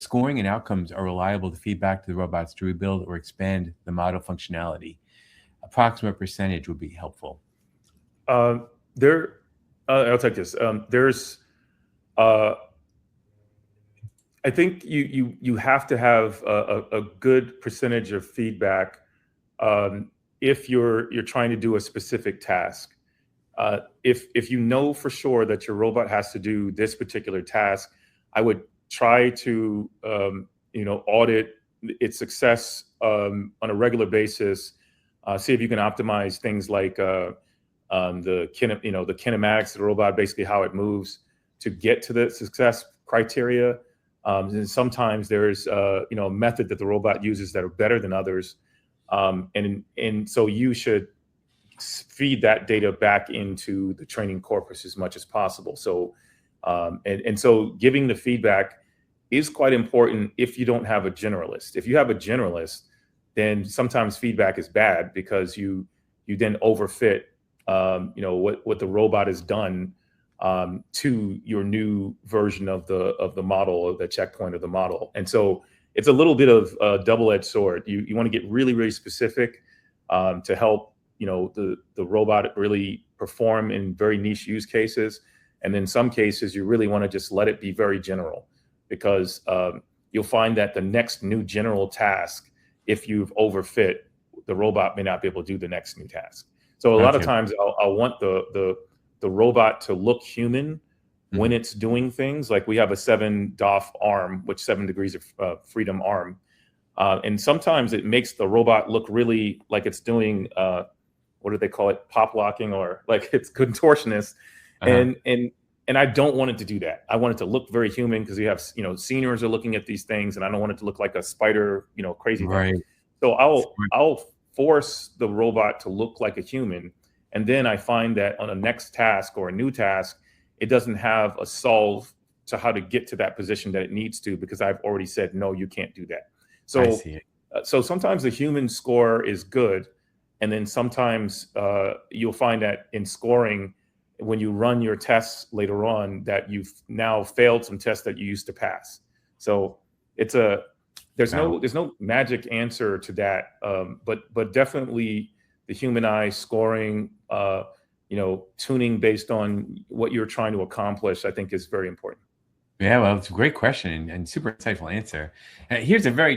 scoring and outcomes are reliable to feed back to the robots to rebuild or expand the model functionality? Approximate percentage would be helpful. There, I'll take this. I think you have to have a good percentage of feedback if you're trying to do a specific task. If you know for sure that your robot has to do this particular task, I would try to audit its success on a regular basis. See if you can optimize things like the kinematics of the robot, basically how it moves to get to the success criteria. And sometimes there's a method that the robot uses that are better than others, and so you should feed that data back into the training corpus as much as possible. So so giving the feedback is quite important if you don't have a generalist. If you have a generalist, then sometimes feedback is bad because you then overfit what the robot has done to your new version of the model or the checkpoint of the model. And so it's a little bit of a double-edged sword. You want to get really, really specific to help the robot really perform in very niche use cases. And in some cases, you really want to just let it be very general, because you'll find that the next new general task, if you've overfit, the robot may not be able to do the next new task. So a lot of times I'll want the robot to look human when it's doing things. Like we have a 7 DOF arm, which 7 degrees of freedom arm. And sometimes it makes the robot look really like it's doing, what do they call it? Pop locking, or like it's contortionist. And I don't want it to do that. I want it to look very human, because you have, seniors are looking at these things, and I don't want it to look like a spider, crazy thing. So I'll force the robot to look like a human. And then I find that on a next task or a new task, it doesn't have a solve to how to get to that position that it needs to, because I've already said, no, you can't do that. So, so sometimes the human score is good. And then sometimes you'll find that in scoring, when you run your tests later on, that you've now failed some tests that you used to pass. So there's no magic answer to that. But definitely the human eye scoring, tuning based on what you're trying to accomplish, I think is very important. Yeah, well, it's a great question and super insightful answer. Here's a very